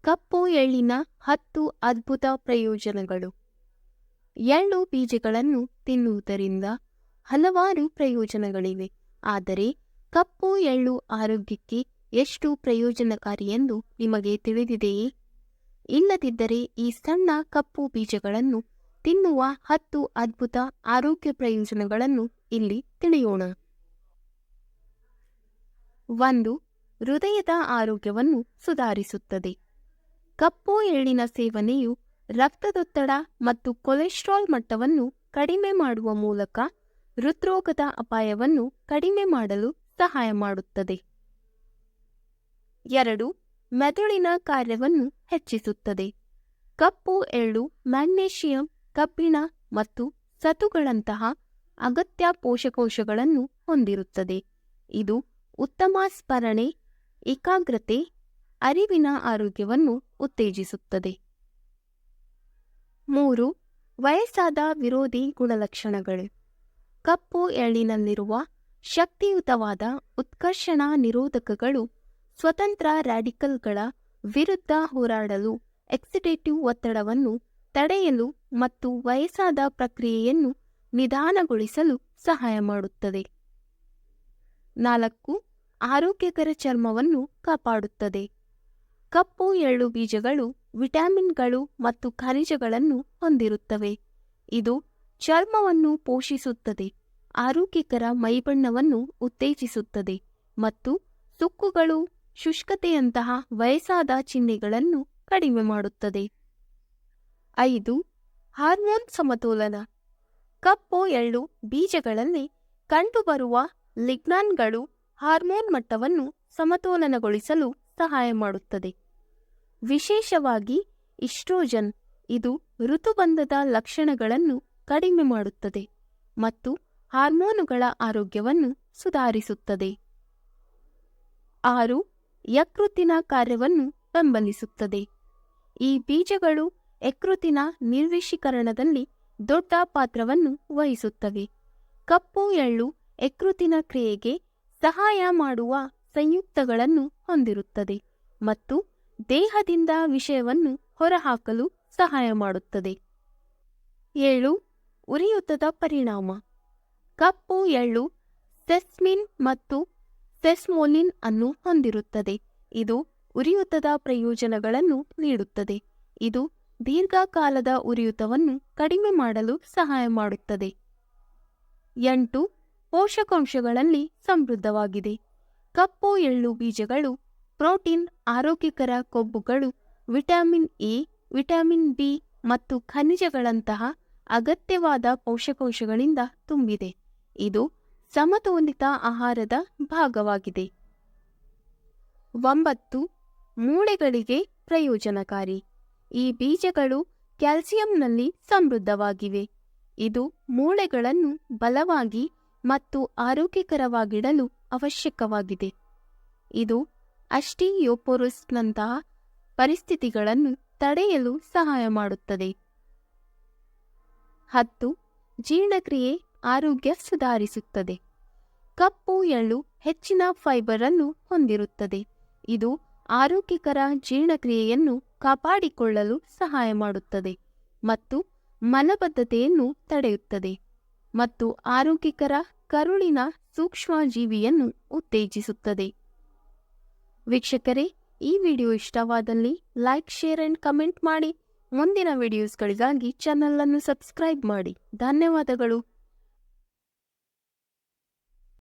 ಕಪ್ಪು ಎಳ್ಳಿನ 10 ಅದ್ಭುತ ಪ್ರಯೋಜನಗಳು. ಎಳ್ಳು ಬೀಜಗಳನ್ನು ತಿನ್ನುವುದರಿಂದ ಹಲವಾರು ಪ್ರಯೋಜನಗಳಿವೆ. ಆದರೆ ಕಪ್ಪು ಎಳ್ಳು ಆರೋಗ್ಯಕ್ಕೆ ಎಷ್ಟು ಪ್ರಯೋಜನಕಾರಿ ಎಂದು ನಿಮಗೆ ತಿಳಿದಿದೆಯೇ? ಇಲ್ಲದಿದ್ದರೆ ಈ ಸಣ್ಣ ಕಪ್ಪು ಬೀಜಗಳನ್ನು ತಿನ್ನುವ 10 ಅದ್ಭುತ ಆರೋಗ್ಯ ಪ್ರಯೋಜನಗಳನ್ನು ಇಲ್ಲಿ ತಿಳಿಯೋಣ. 1. ಹೃದಯದ ಆರೋಗ್ಯವನ್ನು ಸುಧಾರಿಸುತ್ತದೆ. ಕಪ್ಪು ಎಳ್ಳಿನ ಸೇವನೆಯು ರಕ್ತದೊತ್ತಡ ಮತ್ತು ಕೊಲೆಸ್ಟ್ರಾಲ್ ಮಟ್ಟವನ್ನು ಕಡಿಮೆ ಮಾಡುವ ಮೂಲಕ ಹೃದ್ರೋಗದ ಅಪಾಯವನ್ನು ಕಡಿಮೆ ಮಾಡಲು ಸಹಾಯ ಮಾಡುತ್ತದೆ. 2. ಮೆದುಳಿನ ಕಾರ್ಯವನ್ನು ಹೆಚ್ಚಿಸುತ್ತದೆ. ಕಪ್ಪು ಎಳ್ಳು ಮ್ಯಾಗ್ನೀಷಿಯಂ, ಕಬ್ಬಿಣ ಮತ್ತು ಸತುಗಳಂತಹ ಅಗತ್ಯ ಪೋಷಕಾಂಶಗಳನ್ನು ಹೊಂದಿರುತ್ತದೆ. ಇದು ಉತ್ತಮ ಸ್ಮರಣೆ, ಏಕಾಗ್ರತೆ, ಅರಿವಿನ ಆರೋಗ್ಯವನ್ನು ಉತ್ತೇಜಿಸುತ್ತದೆ. 3. ವಯಸ್ಸಾದ ವಿರೋಧಿ ಗುಣಲಕ್ಷಣಗಳು. ಕಪ್ಪು ಎಳ್ಳಿನಲ್ಲಿರುವ ಶಕ್ತಿಯುತವಾದ ಉತ್ಕರ್ಷಣ ನಿರೋಧಕಗಳು ಸ್ವತಂತ್ರ ರ್ಯಾಡಿಕಲ್ಗಳ ವಿರುದ್ಧ ಹೋರಾಡಲು, ಆಕ್ಸಿಡೇಟಿವ್ ಒತ್ತಡವನ್ನು ತಡೆಯಲು ಮತ್ತು ವಯಸ್ಸಾದ ಪ್ರಕ್ರಿಯೆಯನ್ನು ನಿಧಾನಗೊಳಿಸಲು ಸಹಾಯ ಮಾಡುತ್ತದೆ. 4. ಆರೋಗ್ಯಕರ ಚರ್ಮವನ್ನು ಕಾಪಾಡುತ್ತದೆ. ಕಪ್ಪು ಎಳ್ಳು ಬೀಜಗಳು ವಿಟಮಿನ್ಗಳು ಮತ್ತು ಖನಿಜಗಳನ್ನು ಹೊಂದಿರುತ್ತವೆ. ಇದು ಚರ್ಮವನ್ನು ಪೋಷಿಸುತ್ತದೆ, ಆರೋಗ್ಯಕರ ಮೈಬಣ್ಣವನ್ನು ಉತ್ತೇಜಿಸುತ್ತದೆ ಮತ್ತು ಸುಕ್ಕುಗಳು, ಶುಷ್ಕತೆಯಂತಹ ವಯಸ್ಸಾದ ಚಿಹ್ನೆಗಳನ್ನು ಕಡಿಮೆ ಮಾಡುತ್ತದೆ. 5. ಹಾರ್ಮೋನ್ ಸಮತೋಲನ. ಕಪ್ಪು ಎಳ್ಳು ಬೀಜಗಳಲ್ಲಿ ಕಂಡುಬರುವ ಲಿಗ್ನಾನ್ಗಳು ಹಾರ್ಮೋನ್ ಮಟ್ಟವನ್ನು ಸಮತೋಲನಗೊಳಿಸಲು ಸಹಾಯ ಮಾಡುತ್ತದೆ. ವಿಶೇಷವಾಗಿ ಈಸ್ಟ್ರೋಜನ್. ಇದು ಋತುಬಂಧದ ಲಕ್ಷಣಗಳನ್ನು ಕಡಿಮೆ ಮಾಡುತ್ತದೆ ಮತ್ತು ಹಾರ್ಮೋನುಗಳ ಆರೋಗ್ಯವನ್ನು ಸುಧಾರಿಸುತ್ತದೆ. 6. ಯಕೃತ್ತಿನ ಕಾರ್ಯವನ್ನು ಬೆಂಬಲಿಸುತ್ತದೆ. ಈ ಬೀಜಗಳು ಯಕೃತ್ತಿನ ನಿರ್ವಿಷೀಕರಣದಲ್ಲಿ ದೊಡ್ಡ ಪಾತ್ರವನ್ನು ವಹಿಸುತ್ತವೆ. ಕಪ್ಪು ಎಳ್ಳು ಯಕೃತ್ತಿನ ಕ್ರಿಯೆಗೆ ಸಹಾಯ ಮಾಡುವ ಸಂಯುಕ್ತಗಳನ್ನು ಹೊಂದಿರುತ್ತದೆ ಮತ್ತು ದೇಹದಿಂದ ವಿಷವನ್ನು ಹೊರಹಾಕಲು ಸಹಾಯ ಮಾಡುತ್ತದೆ. 7. ಉರಿಯೂತದ ಪರಿಣಾಮ. ಕಪ್ಪು ಎಳ್ಳು ಸೆಸ್ಮಿನ್ ಮತ್ತು ಸೆಸ್ಮೋಲಿನ್ ಅನ್ನು ಹೊಂದಿರುತ್ತದೆ. ಇದು ಉರಿಯೂತದ ಪ್ರಯೋಜನಗಳನ್ನು ನೀಡುತ್ತದೆ. ಇದು ದೀರ್ಘಕಾಲದ ಉರಿಯೂತವನ್ನು ಕಡಿಮೆ ಮಾಡಲು ಸಹಾಯ ಮಾಡುತ್ತದೆ. 8. ಪೋಷಕಾಂಶಗಳಲ್ಲಿ ಸಮೃದ್ಧವಾಗಿದೆ. ಕಪ್ಪು ಎಳ್ಳು ಬೀಜಗಳು ಪ್ರೋಟೀನ್, ಆರೋಗ್ಯಕರ ಕೊಬ್ಬುಗಳು, ವಿಟಮಿನ್ ಎ, ವಿಟಮಿನ್ ಬಿ ಮತ್ತು ಖನಿಜಗಳಂತಹ ಅಗತ್ಯವಾದ ಪೋಷಕಾಂಶಗಳಿಂದ ತುಂಬಿದೆ. ಇದು ಸಮತೋಲಿತ ಆಹಾರದ ಭಾಗವಾಗಿದೆ. 9. ಮೂಳೆಗಳಿಗೆ ಪ್ರಯೋಜನಕಾರಿ. ಈ ಬೀಜಗಳು ಕ್ಯಾಲ್ಸಿಯಂನಲ್ಲಿ ಸಮೃದ್ಧವಾಗಿವೆ. ಇದು ಮೂಳೆಗಳನ್ನು ಬಲವಾಗಿ ಮತ್ತು ಆರೋಗ್ಯಕರವಾಗಿಡಲು ಅವಶ್ಯಕವಾಗಿದೆ. ಇದು ಆಸ್ಟಿಯೋಪೊರೋಸಿಸ್ನಂತಹ ಪರಿಸ್ಥಿತಿಗಳನ್ನು ತಡೆಯಲು ಸಹಾಯ ಮಾಡುತ್ತದೆ. 10. ಜೀರ್ಣಕ್ರಿಯೆ ಆರೋಗ್ಯ ಸುಧಾರಿಸುತ್ತದೆ. ಕಪ್ಪು ಎಳ್ಳು ಹೆಚ್ಚಿನ ಫೈಬರ್ ಅನ್ನು ಹೊಂದಿರುತ್ತದೆ. ಇದು ಆರೋಗ್ಯಕರ ಜೀರ್ಣಕ್ರಿಯೆಯನ್ನು ಕಾಪಾಡಿಕೊಳ್ಳಲು ಸಹಾಯ ಮಾಡುತ್ತದೆ ಮತ್ತು ಮಲಬದ್ಧತೆಯನ್ನು ತಡೆಯುತ್ತದೆ ಮತ್ತು ಆರೋಗ್ಯಕರ ಕರುಳಿನ ಸೂಕ್ಷ್ಮ ಜೀವಿಯನ್ನು ಉತ್ತೇಜಿಸುತ್ತದೆ. ವೀಕ್ಷಕರೇ, ಈ ವಿಡಿಯೋ ಇಷ್ಟವಾದಲ್ಲಿ ಲೈಕ್, ಶೇರ್ ಅಂಡ್ ಕಮೆಂಟ್ ಮಾಡಿ. ಮುಂದಿನ ವಿಡಿಯೋಸ್ಗಳಿಗಾಗಿ ಚಾನಲ್ ಅನ್ನು ಸಬ್ಸ್ಕ್ರೈಬ್ ಮಾಡಿ. ಧನ್ಯವಾದಗಳು.